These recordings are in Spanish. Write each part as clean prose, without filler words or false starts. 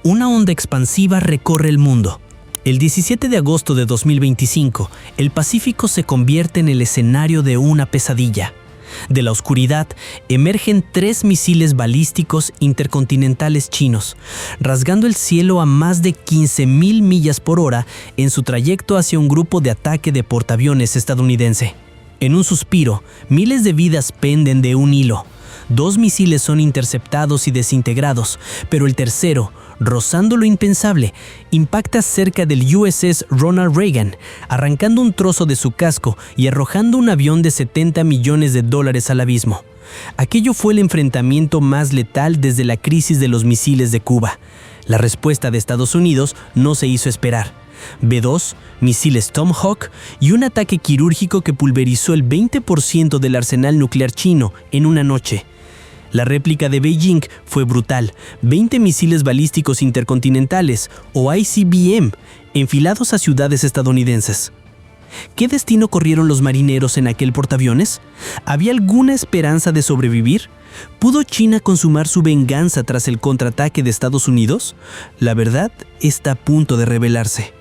Una onda expansiva recorre el mundo. El 17 de agosto de 2025, el Pacífico se convierte en el escenario de una pesadilla. De la oscuridad emergen 3 misiles balísticos intercontinentales chinos, rasgando el cielo a más de 15.000 millas por hora en su trayecto hacia un grupo de ataque de portaaviones estadounidense. En un suspiro, miles de vidas penden de un hilo. 2 misiles son interceptados y desintegrados, pero el tercero, rozando lo impensable, impacta cerca del USS Ronald Reagan, arrancando un trozo de su casco y arrojando un avión de $70 millones al abismo. Aquello fue el enfrentamiento más letal desde la crisis de los misiles de Cuba. La respuesta de Estados Unidos no se hizo esperar. B-2, misiles Tomahawk y un ataque quirúrgico que pulverizó el 20% del arsenal nuclear chino en una noche. La réplica de Beijing fue brutal: 20 misiles balísticos intercontinentales, o ICBM, enfilados a ciudades estadounidenses. ¿Qué destino corrieron los marineros en aquel portaaviones? ¿Había alguna esperanza de sobrevivir? ¿Pudo China consumar su venganza tras el contraataque de Estados Unidos? La verdad está a punto de revelarse.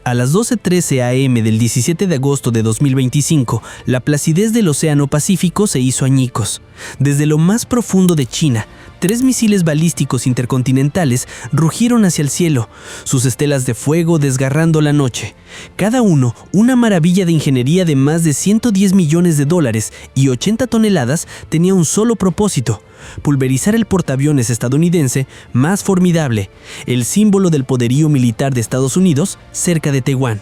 A las 12:13 am del 17 de agosto de 2025, la placidez del Océano Pacífico se hizo añicos. Desde lo más profundo de China, 3 misiles balísticos intercontinentales rugieron hacia el cielo, sus estelas de fuego desgarrando la noche. Cada uno, una maravilla de ingeniería de más de $110 millones y 80 toneladas, tenía un solo propósito: pulverizar el portaaviones estadounidense más formidable, el símbolo del poderío militar de Estados Unidos cerca de Taiwán.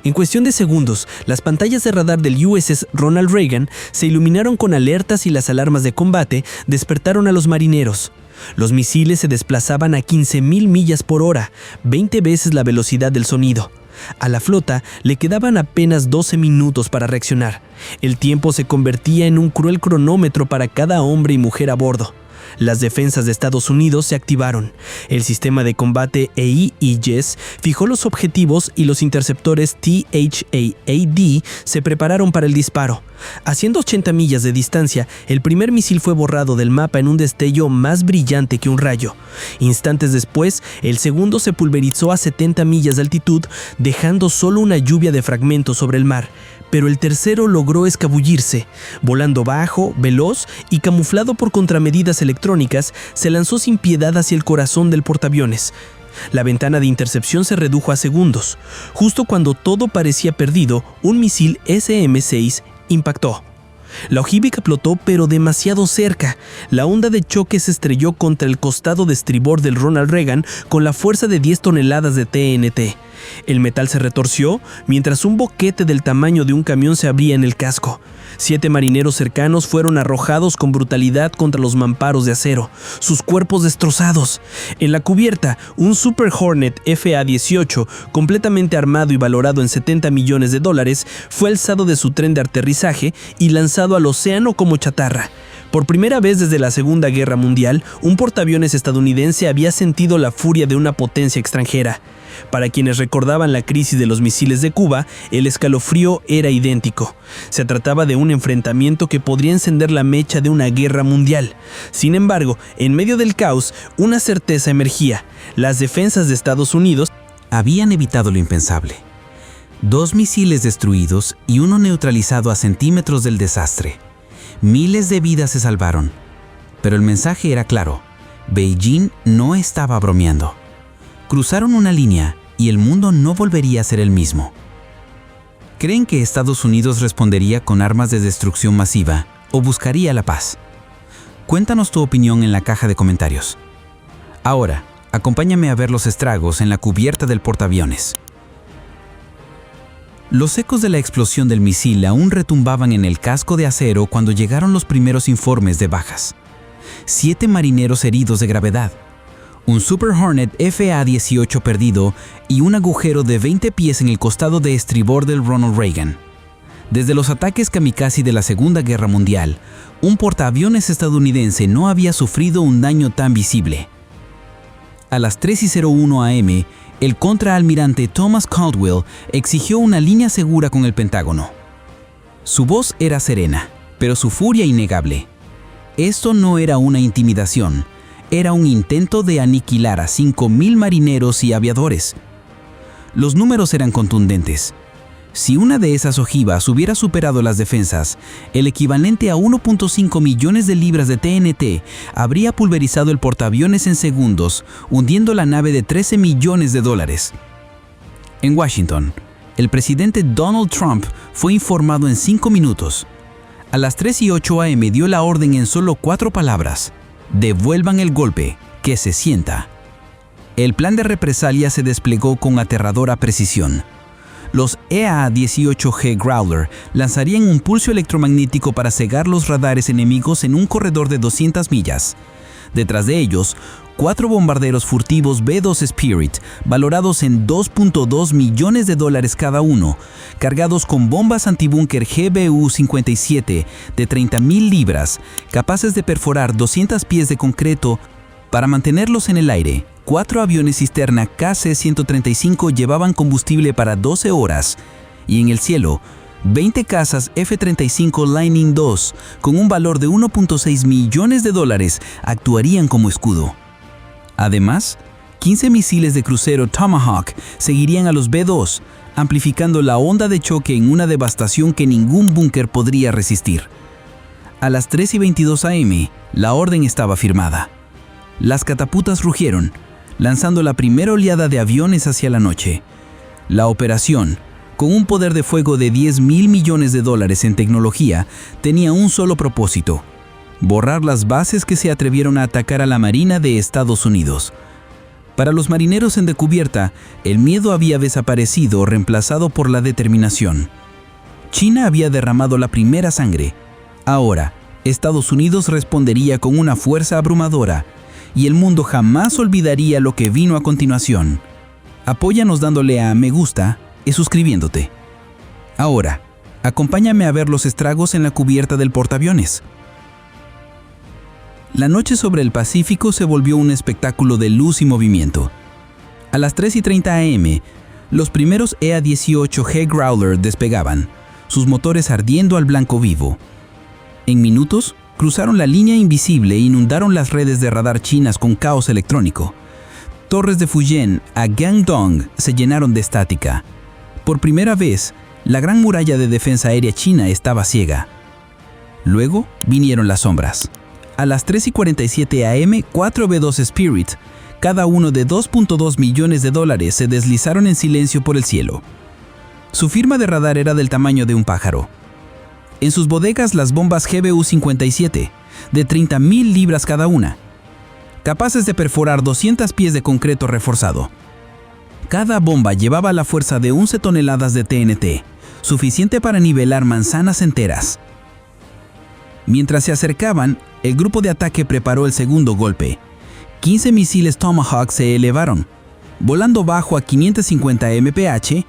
En cuestión de segundos, las pantallas de radar del USS Ronald Reagan se iluminaron con alertas y las alarmas de combate despertaron a los marineros. Los misiles se desplazaban a 15.000 millas por hora, 20 veces la velocidad del sonido. A la flota le quedaban apenas 12 minutos para reaccionar. El tiempo se convertía en un cruel cronómetro para cada hombre y mujer a bordo. Las defensas de Estados Unidos se activaron. El sistema de combate AEGS fijó los objetivos y los interceptores THAAD se prepararon para el disparo. A 180 millas de distancia, el primer misil fue borrado del mapa en un destello más brillante que un rayo. Instantes después, el segundo se pulverizó a 70 millas de altitud, dejando solo una lluvia de fragmentos sobre el mar. Pero el tercero logró escabullirse. Volando bajo, veloz y camuflado por contramedidas electrónicas, se lanzó sin piedad hacia el corazón del portaaviones. La ventana de intercepción se redujo a segundos. Justo cuando todo parecía perdido, un misil SM-6 impactó. La ojiva explotó, pero demasiado cerca. La onda de choque se estrelló contra el costado de estribor del Ronald Reagan con la fuerza de 10 toneladas de TNT. El metal se retorció mientras un boquete del tamaño de un camión se abría en el casco. 7 marineros cercanos fueron arrojados con brutalidad contra los mamparos de acero, sus cuerpos destrozados. En la cubierta, un Super Hornet FA-18, completamente armado y valorado en $70 millones, fue alzado de su tren de aterrizaje y lanzado al océano como chatarra. Por primera vez desde la Segunda Guerra Mundial, un portaaviones estadounidense había sentido la furia de una potencia extranjera. Para quienes recordaban la crisis de los misiles de Cuba, el escalofrío era idéntico. Se trataba de un enfrentamiento que podría encender la mecha de una guerra mundial. Sin embargo, en medio del caos, una certeza emergía: las defensas de Estados Unidos habían evitado lo impensable. 2 misiles destruidos y uno neutralizado a centímetros del desastre. Miles de vidas se salvaron. Pero el mensaje era claro: Beijing no estaba bromeando. Cruzaron una línea y el mundo no volvería a ser el mismo. ¿Creen que Estados Unidos respondería con armas de destrucción masiva o buscaría la paz? Cuéntanos tu opinión en la caja de comentarios. Ahora, acompáñame a ver los estragos en la cubierta del portaaviones. Los ecos de la explosión del misil aún retumbaban en el casco de acero cuando llegaron los primeros informes de bajas. 7 marineros heridos de gravedad, un Super Hornet FA-18 perdido y un agujero de 20 pies en el costado de estribor del Ronald Reagan. Desde los ataques kamikaze de la Segunda Guerra Mundial, un portaaviones estadounidense no había sufrido un daño tan visible. A las 3:01 am, el contraalmirante Thomas Caldwell exigió una línea segura con el Pentágono. Su voz era serena, pero su furia innegable. Esto no era una intimidación. era un intento de aniquilar a 5.000 marineros y aviadores. Los números eran contundentes. Si una de esas ojivas hubiera superado las defensas, el equivalente a 1.5 millones de libras de TNT habría pulverizado el portaaviones en segundos, hundiendo la nave de $13 millones. En Washington, el presidente Donald Trump fue informado en 5 minutos. A las 3:08 a.m. dio la orden en solo 4 palabras: devuelvan el golpe, que se sienta. El plan de represalia se desplegó con aterradora precisión. Los EA-18G Growler lanzarían un pulso electromagnético para cegar los radares enemigos en un corredor de 200 millas. Detrás de ellos, 4 bombarderos furtivos B-2 Spirit, valorados en $2.2 millones cada uno, cargados con bombas antibúnker GBU-57 de 30.000 libras, capaces de perforar 200 pies de concreto. Para mantenerlos en el aire, 4 aviones cisterna KC-135 llevaban combustible para 12 horas, y en el cielo, 20 cazas F-35 Lightning II, con un valor de $1.6 millones actuarían como escudo. Además, 15 misiles de crucero Tomahawk seguirían a los B-2, amplificando la onda de choque en una devastación que ningún búnker podría resistir. A las 3:22 a.m., la orden estaba firmada. Las catapultas rugieron, lanzando la primera oleada de aviones hacia la noche. La operación, con un poder de fuego de $10.000 millones en tecnología, tenía un solo propósito: borrar las bases que se atrevieron a atacar a la Marina de Estados Unidos. Para los marineros en descubierta, el miedo había desaparecido, reemplazado por la determinación. China había derramado la primera sangre. Ahora, Estados Unidos respondería con una fuerza abrumadora, y el mundo jamás olvidaría lo que vino a continuación. Apóyanos dándole a me gusta y suscribiéndote. Ahora, acompáñame a ver los estragos en la cubierta del portaaviones. La noche sobre el Pacífico se volvió un espectáculo de luz y movimiento. A las 3:30 a.m., los primeros EA-18G Growler despegaban, sus motores ardiendo al blanco vivo. En minutos, cruzaron la línea invisible e inundaron las redes de radar chinas con caos electrónico. Torres de Fujian a Guangdong se llenaron de estática. Por primera vez, la gran muralla de defensa aérea china estaba ciega. Luego vinieron las sombras. A las 3:47 a.m., 4 B-2 Spirit, cada uno de $2.2 millones, se deslizaron en silencio por el cielo. Su firma de radar era del tamaño de un pájaro. En sus bodegas, las bombas GBU-57, de 30.000 libras cada una, capaces de perforar 200 pies de concreto reforzado. Cada bomba llevaba la fuerza de 11 toneladas de TNT, suficiente para nivelar manzanas enteras. Mientras se acercaban, el grupo de ataque preparó el segundo golpe. 15 misiles Tomahawk se elevaron, volando bajo a 550 mph,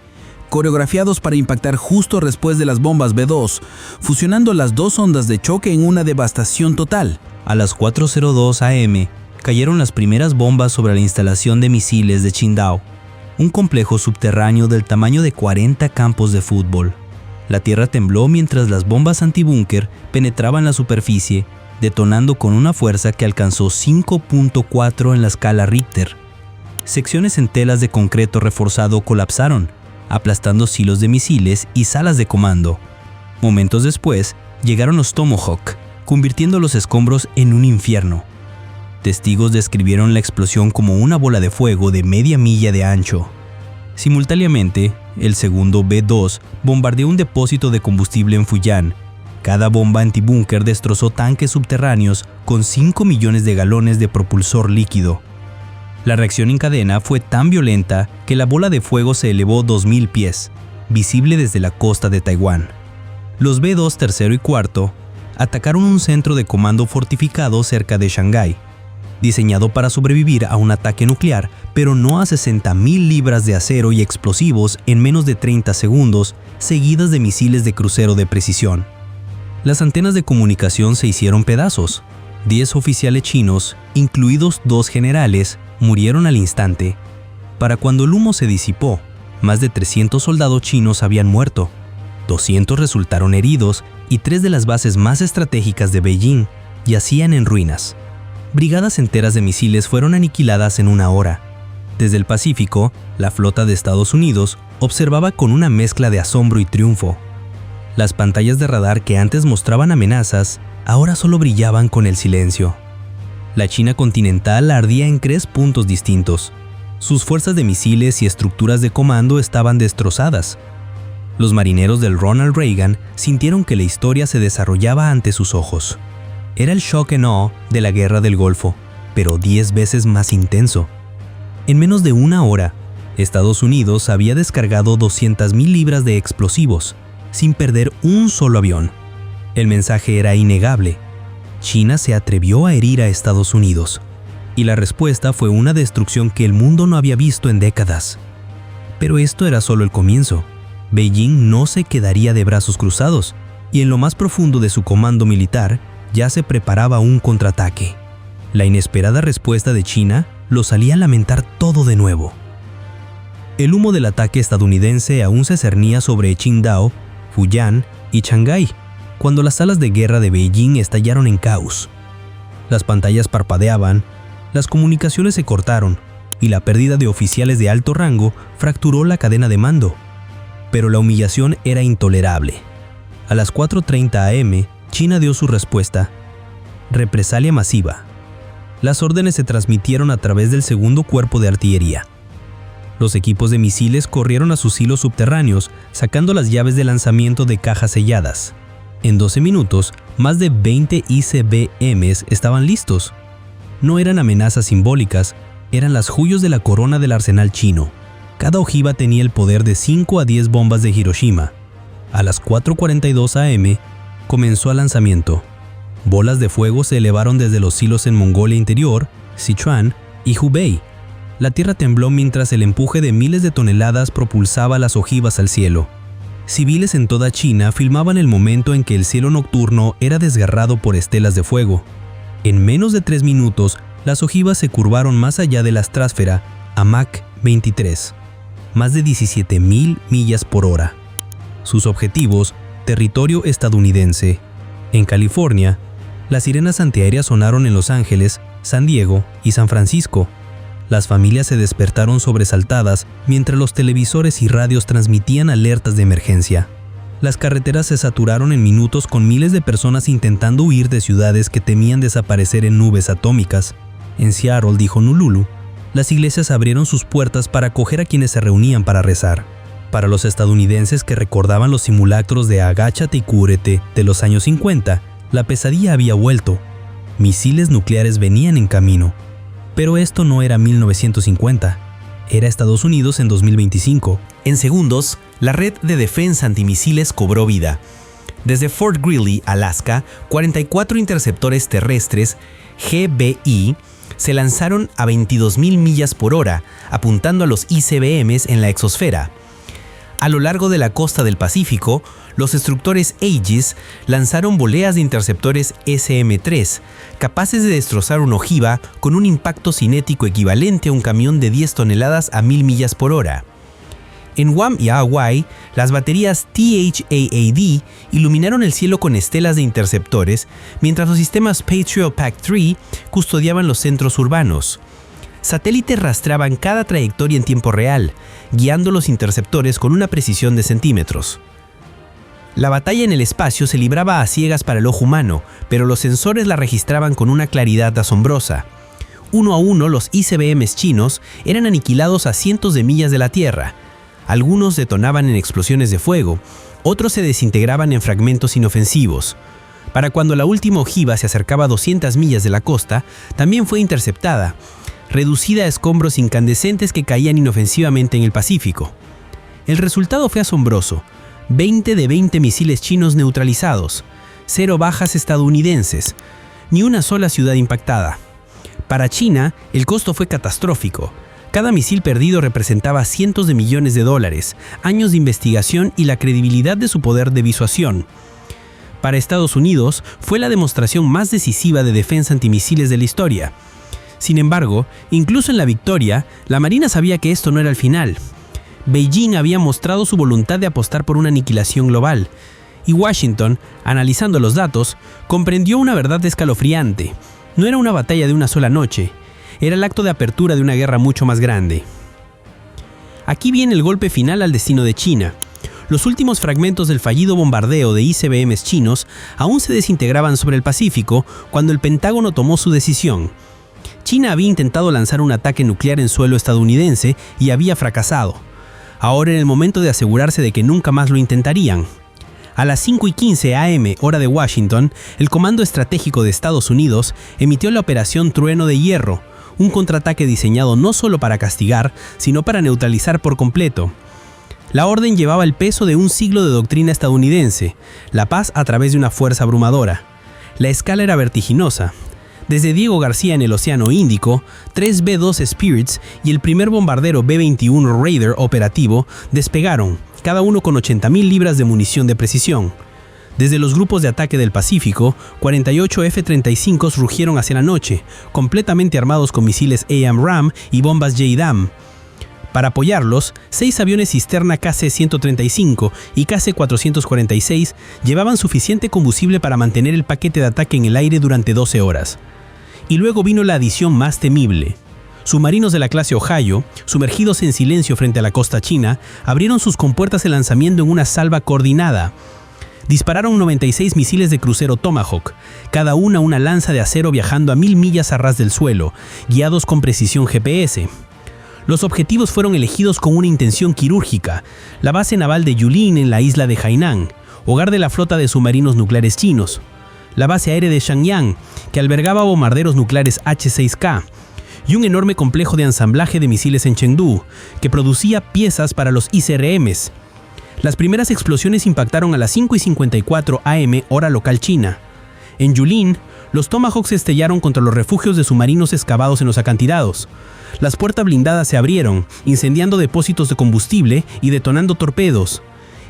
coreografiados para impactar justo después de las bombas B-2, fusionando las dos ondas de choque en una devastación total. A las 4:02 a.m., cayeron las primeras bombas sobre la instalación de misiles de Qingdao, un complejo subterráneo del tamaño de 40 campos de fútbol. La tierra tembló mientras las bombas antibúnker penetraban la superficie, detonando con una fuerza que alcanzó 5.4 en la escala Richter. Secciones en telas de concreto reforzado colapsaron, aplastando silos de misiles y salas de comando. Momentos después, llegaron los Tomahawk, convirtiendo los escombros en un infierno. Testigos describieron la explosión como una bola de fuego de media milla de ancho. Simultáneamente, el segundo B-2 bombardeó un depósito de combustible en Fujian. Cada bomba antibúnker destrozó tanques subterráneos con 5 millones de galones de propulsor líquido. La reacción en cadena fue tan violenta que la bola de fuego se elevó 2.000 pies, visible desde la costa de Taiwán. Los B-2 tercero y cuarto atacaron un centro de comando fortificado cerca de Shanghái, diseñado para sobrevivir a un ataque nuclear, pero no a 60.000 libras de acero y explosivos en menos de 30 segundos, seguidas de misiles de crucero de precisión. Las antenas de comunicación se hicieron pedazos. 10 oficiales chinos, incluidos 2 generales, murieron al instante. Para cuando el humo se disipó, más de 300 soldados chinos habían muerto, 200 resultaron heridos y 3 de las bases más estratégicas de Beijing yacían en ruinas. brigadas enteras de misiles fueron aniquiladas en una hora. Desde el Pacífico, la flota de Estados Unidos observaba con una mezcla de asombro y triunfo. Las pantallas de radar que antes mostraban amenazas, ahora solo brillaban con el silencio. La China continental ardía en 3 puntos distintos. Sus fuerzas de misiles y estructuras de comando estaban destrozadas. Los marineros del Ronald Reagan sintieron que la historia se desarrollaba ante sus ojos. Era el shock and awe de la Guerra del Golfo, pero 10 veces más intenso. En menos de una hora, Estados Unidos había descargado 200,000 libras de explosivos, sin perder un solo avión. El mensaje era innegable. China se atrevió a herir a Estados Unidos, y la respuesta fue una destrucción que el mundo no había visto en décadas. Pero esto era solo el comienzo. Beijing no se quedaría de brazos cruzados, y en lo más profundo de su comando militar ya se preparaba un contraataque. La inesperada respuesta de China los haría lamentar todo de nuevo. El humo del ataque estadounidense aún se cernía sobre Qingdao, Fujian y Shanghái, cuando las salas de guerra de Beijing estallaron en caos. Las pantallas parpadeaban, las comunicaciones se cortaron, y la pérdida de oficiales de alto rango fracturó la cadena de mando. Pero la humillación era intolerable. A las 4:30 am, China dio su respuesta: represalia masiva. Las órdenes se transmitieron a través del segundo cuerpo de artillería. Los equipos de misiles corrieron a sus hilos subterráneos, sacando las llaves de lanzamiento de cajas selladas. En 12 minutos, más de 20 ICBMs estaban listos. No eran amenazas simbólicas, eran las joyas de la corona del arsenal chino. Cada ojiva tenía el poder de 5 a 10 bombas de Hiroshima. A las 4:42 am, comenzó el lanzamiento. Bolas de fuego se elevaron desde los silos en Mongolia Interior, Sichuan y Hubei. La tierra tembló mientras el empuje de miles de toneladas propulsaba las ojivas al cielo. Civiles en toda China filmaban el momento en que el cielo nocturno era desgarrado por estelas de fuego. En menos de 3 minutos, las ojivas se curvaron más allá de la estratosfera a Mach 23, más de 17,000 millas por hora. Sus objetivos: territorio estadounidense. En California, las sirenas antiaéreas sonaron en Los Ángeles, San Diego y San Francisco. Las familias se despertaron sobresaltadas mientras los televisores y radios transmitían alertas de emergencia. Las carreteras se saturaron en minutos con miles de personas intentando huir de ciudades que temían desaparecer en nubes atómicas. En Seattle, dijo Honolulu, las iglesias abrieron sus puertas para acoger a quienes se reunían para rezar. Para los estadounidenses que recordaban los simulacros de Agáchate y cúbrete de los años 50, la pesadilla había vuelto. Misiles nucleares venían en camino. Pero esto no era 1950, era Estados Unidos en 2025. En segundos, la red de defensa antimisiles cobró vida. Desde Fort Greely, Alaska, 44 interceptores terrestres GBI se lanzaron a 22,000 millas por hora, apuntando a los ICBMs en la exosfera. A lo largo de la costa del Pacífico, los destructores Aegis lanzaron voleas de interceptores SM-3, capaces de destrozar una ojiva con un impacto cinético equivalente a un camión de 10 toneladas a 1000 millas por hora. En Guam y Hawái, las baterías THAAD iluminaron el cielo con estelas de interceptores, mientras los sistemas Patriot PAC-3 custodiaban los centros urbanos. Satélites rastreaban cada trayectoria en tiempo real, guiando los interceptores con una precisión de centímetros. La batalla en el espacio se libraba a ciegas para el ojo humano, pero los sensores la registraban con una claridad asombrosa. Uno a uno, los ICBMs chinos eran aniquilados a cientos de millas de la Tierra. Algunos detonaban en explosiones de fuego, otros se desintegraban en fragmentos inofensivos. Para cuando la última ojiva se acercaba a 200 millas de la costa, también fue interceptada, reducida a escombros incandescentes que caían inofensivamente en el Pacífico. El resultado fue asombroso: 20 de 20 misiles chinos neutralizados, 0 bajas estadounidenses, ni una sola ciudad impactada. Para China, el costo fue catastrófico. Cada misil perdido representaba cientos de millones de dólares, años de investigación y la credibilidad de su poder de disuasión. Para Estados Unidos, fue la demostración más decisiva de defensa antimisiles de la historia. Sin embargo, incluso en la victoria, la Marina sabía que esto no era el final. Beijing había mostrado su voluntad de apostar por una aniquilación global, y Washington, analizando los datos, comprendió una verdad escalofriante. No era una batalla de una sola noche, era el acto de apertura de una guerra mucho más grande. Aquí viene el golpe final al destino de China. Los últimos fragmentos del fallido bombardeo de ICBMs chinos aún se desintegraban sobre el Pacífico cuando el Pentágono tomó su decisión. China había intentado lanzar un ataque nuclear en suelo estadounidense y había fracasado. Ahora era el momento de asegurarse de que nunca más lo intentarían. A las 5:15 am, hora de Washington, el Comando Estratégico de Estados Unidos emitió la Operación Trueno de Hierro, un contraataque diseñado no solo para castigar, sino para neutralizar por completo. La orden llevaba el peso de un siglo de doctrina estadounidense, la paz a través de una fuerza abrumadora. La escala era vertiginosa. Desde Diego García en el Océano Índico, 3 B-2 Spirits y el primer bombardero B-21 Raider operativo despegaron, cada uno con 80.000 libras de munición de precisión. Desde los grupos de ataque del Pacífico, 48 F-35s rugieron hacia la noche, completamente armados con misiles AMRAAM y bombas JDAM. Para apoyarlos, 6 aviones cisterna KC-135 y KC-446 llevaban suficiente combustible para mantener el paquete de ataque en el aire durante 12 horas. Y luego vino la adición más temible. Submarinos de la clase Ohio, sumergidos en silencio frente a la costa china, abrieron sus compuertas de lanzamiento en una salva coordinada. Dispararon 96 misiles de crucero Tomahawk, cada una lanza de acero viajando a 1000 millas a ras del suelo, guiados con precisión GPS. Los objetivos fueron elegidos con una intención quirúrgica: la base naval de Yulin en la isla de Hainan, hogar de la flota de submarinos nucleares chinos; la base aérea de Shenyang, que albergaba bombarderos nucleares H-6K, y un enorme complejo de ensamblaje de misiles en Chengdu, que producía piezas para los ICRMs. Las primeras explosiones impactaron a las 5:54 am, hora local china. En Yulin, los Tomahawks estellaron contra los refugios de submarinos excavados en los acantilados. Las puertas blindadas se abrieron, incendiando depósitos de combustible y detonando torpedos.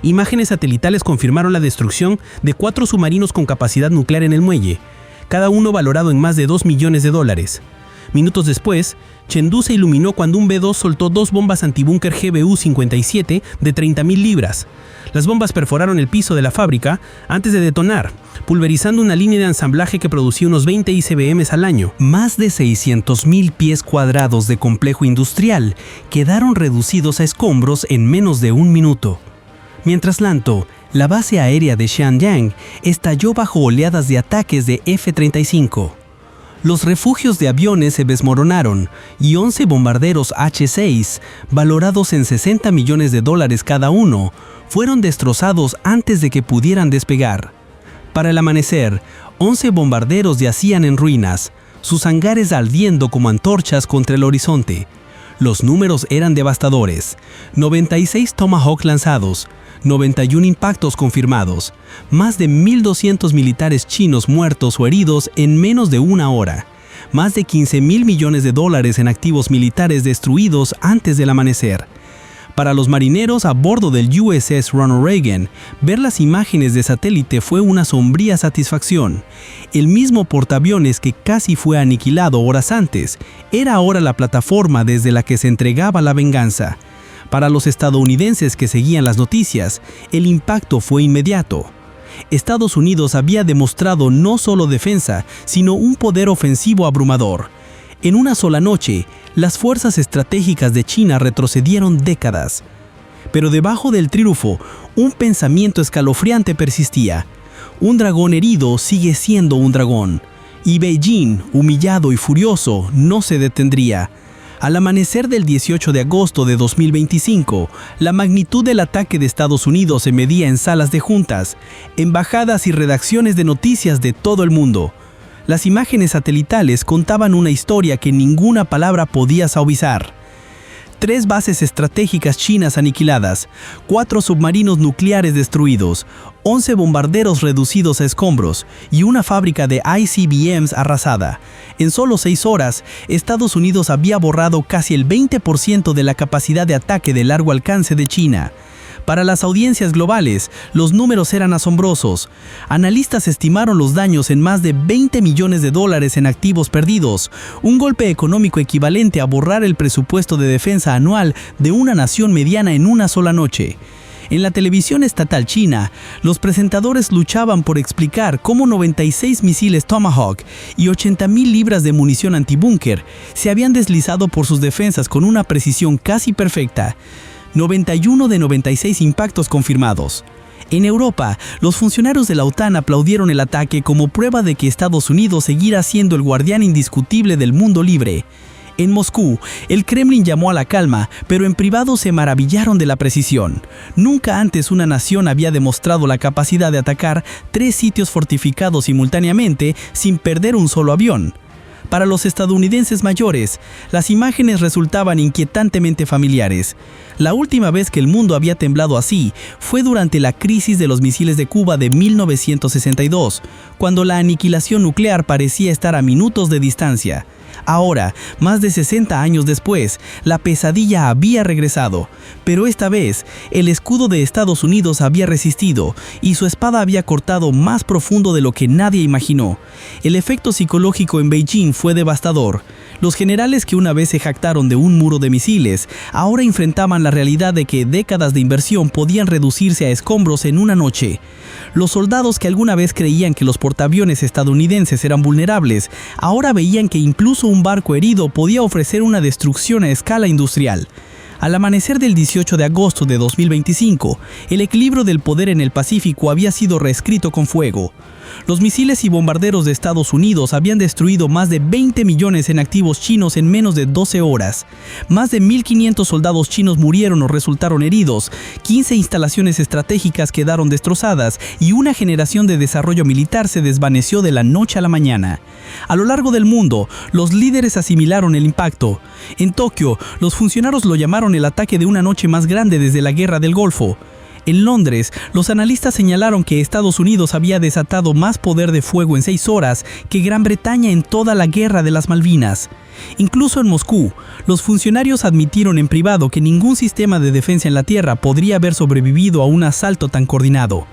Imágenes satelitales confirmaron la destrucción de 4 submarinos con capacidad nuclear en el muelle, cada uno valorado en más de $2 millones. Minutos después, Chengdu se iluminó cuando un B-2 soltó 2 bombas antibúnker GBU-57 de 30.000 libras. Las bombas perforaron el piso de la fábrica antes de detonar, pulverizando una línea de ensamblaje que producía unos 20 ICBMs al año. Más de 600.000 pies cuadrados de complejo industrial quedaron reducidos a escombros en menos de un minuto. Mientras tanto, la base aérea de Shenyang estalló bajo oleadas de ataques de F-35. Los refugios de aviones se desmoronaron y 11 bombarderos H-6, valorados en $60 millones cada uno, fueron destrozados antes de que pudieran despegar. Para el amanecer, 11 bombarderos yacían en ruinas, sus hangares ardiendo como antorchas contra el horizonte. Los números eran devastadores: 96 Tomahawk lanzados, 91 impactos confirmados, más de 1.200 militares chinos muertos o heridos en menos de una hora, más de $15.000 millones en activos militares destruidos antes del amanecer. Para los marineros a bordo del USS Ronald Reagan, ver las imágenes de satélite fue una sombría satisfacción. El mismo portaaviones que casi fue aniquilado horas antes, era ahora la plataforma desde la que se entregaba la venganza. Para los estadounidenses que seguían las noticias, el impacto fue inmediato. Estados Unidos había demostrado no solo defensa, sino un poder ofensivo abrumador. En una sola noche, las fuerzas estratégicas de China retrocedieron décadas. Pero debajo del triunfo, un pensamiento escalofriante persistía: un dragón herido sigue siendo un dragón. Y Beijing, humillado y furioso, no se detendría. Al amanecer del 18 de agosto de 2025, la magnitud del ataque de Estados Unidos se medía en salas de juntas, embajadas y redacciones de noticias de todo el mundo. Las imágenes satelitales contaban una historia que ninguna palabra podía suavizar. 3 bases estratégicas chinas aniquiladas, 4 submarinos nucleares destruidos, 11 bombarderos reducidos a escombros y una fábrica de ICBMs arrasada. En solo 6 horas, Estados Unidos había borrado casi el 20% de la capacidad de ataque de largo alcance de China. Para las audiencias globales, los números eran asombrosos. Analistas estimaron los daños en más de $20 millones en activos perdidos, un golpe económico equivalente a borrar el presupuesto de defensa anual de una nación mediana en una sola noche. En la televisión estatal china, los presentadores luchaban por explicar cómo 96 misiles Tomahawk y 80.000 libras de munición antibúnker se habían deslizado por sus defensas con una precisión casi perfecta. 91 de 96 impactos confirmados. En Europa, los funcionarios de la OTAN aplaudieron el ataque como prueba de que Estados Unidos seguirá siendo el guardián indiscutible del mundo libre. En Moscú, el Kremlin llamó a la calma, pero en privado se maravillaron de la precisión. Nunca antes una nación había demostrado la capacidad de atacar 3 sitios fortificados simultáneamente sin perder un solo avión. Para los estadounidenses mayores, las imágenes resultaban inquietantemente familiares. La última vez que el mundo había temblado así fue durante la crisis de los misiles de Cuba de 1962, cuando la aniquilación nuclear parecía estar a minutos de distancia. Ahora, más de 60 años después, la pesadilla había regresado, pero esta vez, el escudo de Estados Unidos había resistido y su espada había cortado más profundo de lo que nadie imaginó. El efecto psicológico en Beijing fue devastador. Los generales que una vez se jactaron de un muro de misiles, ahora enfrentaban la realidad de que décadas de inversión podían reducirse a escombros en una noche. Los soldados que alguna vez creían que los portaaviones estadounidenses eran vulnerables, ahora veían que incluso un barco herido podía ofrecer una destrucción a escala industrial. Al amanecer del 18 de agosto de 2025, el equilibrio del poder en el Pacífico había sido reescrito con fuego. Los misiles y bombarderos de Estados Unidos habían destruido más de 20 millones en activos chinos en menos de 12 horas. Más de 1.500 soldados chinos murieron o resultaron heridos, 15 instalaciones estratégicas quedaron destrozadas y una generación de desarrollo militar se desvaneció de la noche a la mañana. A lo largo del mundo, los líderes asimilaron el impacto. En Tokio, los funcionarios lo llamaron el ataque de una noche más grande desde la Guerra del Golfo. En Londres, los analistas señalaron que Estados Unidos había desatado más poder de fuego en 6 horas que Gran Bretaña en toda la Guerra de las Malvinas. Incluso en Moscú, los funcionarios admitieron en privado que ningún sistema de defensa en la tierra podría haber sobrevivido a un asalto tan coordinado.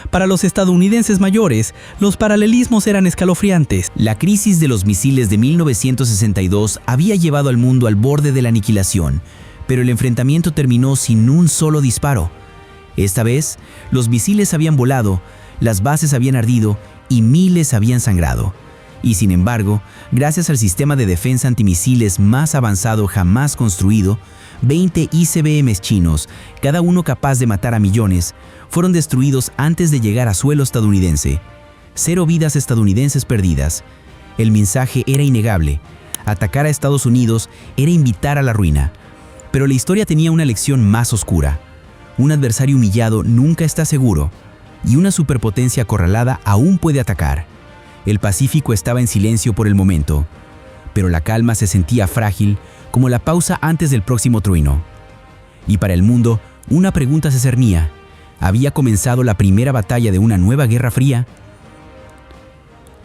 Para los estadounidenses mayores, los paralelismos eran escalofriantes. La crisis de los misiles de 1962 había llevado al mundo al borde de la aniquilación, pero el enfrentamiento terminó sin un solo disparo. Esta vez, los misiles habían volado, las bases habían ardido y miles habían sangrado. Y sin embargo, gracias al sistema de defensa antimisiles más avanzado jamás construido, 20 ICBMs chinos, cada uno capaz de matar a millones, fueron destruidos antes de llegar a suelo estadounidense. 0 vidas estadounidenses perdidas. El mensaje era innegable. Atacar a Estados Unidos era invitar a la ruina. Pero la historia tenía una lección más oscura. Un adversario humillado nunca está seguro, y una superpotencia acorralada aún puede atacar. El Pacífico estaba en silencio por el momento, pero la calma se sentía frágil como la pausa antes del próximo trueno. Y para el mundo, una pregunta se cernía. ¿Había comenzado la primera batalla de una nueva Guerra Fría?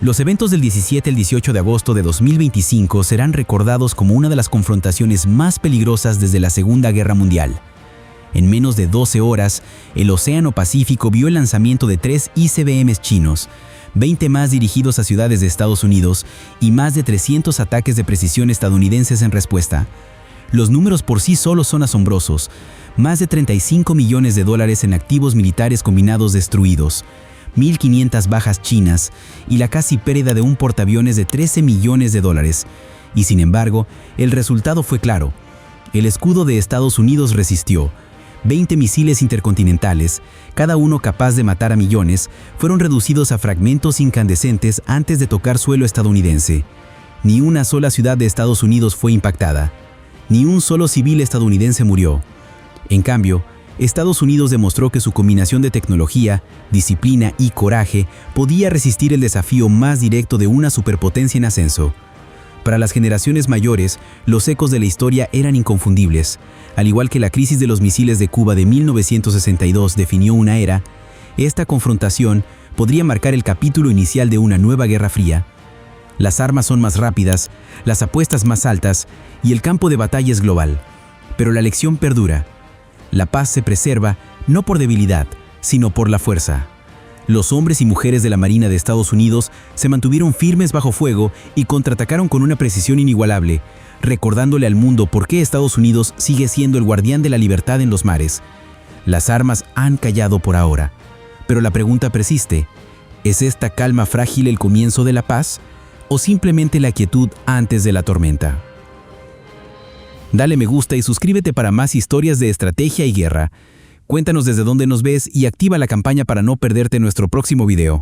Los eventos del 17 al 18 de agosto de 2025 serán recordados como una de las confrontaciones más peligrosas desde la Segunda Guerra Mundial. En menos de 12 horas, el Océano Pacífico vio el lanzamiento de 3 ICBMs chinos, 20 más dirigidos a ciudades de Estados Unidos y más de 300 ataques de precisión estadounidenses en respuesta. Los números por sí solos son asombrosos. Más de $35 millones en activos militares combinados destruidos, 1.500 bajas chinas y la casi pérdida de un portaaviones de $13 millones. Y sin embargo, el resultado fue claro. El escudo de Estados Unidos resistió. 20 misiles intercontinentales, cada uno capaz de matar a millones, fueron reducidos a fragmentos incandescentes antes de tocar suelo estadounidense. Ni una sola ciudad de Estados Unidos fue impactada. Ni un solo civil estadounidense murió. En cambio, Estados Unidos demostró que su combinación de tecnología, disciplina y coraje podía resistir el desafío más directo de una superpotencia en ascenso. Para las generaciones mayores, los ecos de la historia eran inconfundibles. Al igual que la crisis de los misiles de Cuba de 1962 definió una era, esta confrontación podría marcar el capítulo inicial de una nueva Guerra Fría. Las armas son más rápidas, las apuestas más altas y el campo de batalla es global. Pero la lección perdura. La paz se preserva no por debilidad, sino por la fuerza. Los hombres y mujeres de la Marina de Estados Unidos se mantuvieron firmes bajo fuego y contraatacaron con una precisión inigualable, recordándole al mundo por qué Estados Unidos sigue siendo el guardián de la libertad en los mares. Las armas han callado por ahora, pero la pregunta persiste: ¿es esta calma frágil el comienzo de la paz o simplemente la quietud antes de la tormenta? Dale me gusta y suscríbete para más historias de estrategia y guerra. Cuéntanos desde dónde nos ves y activa la campana para no perderte nuestro próximo video.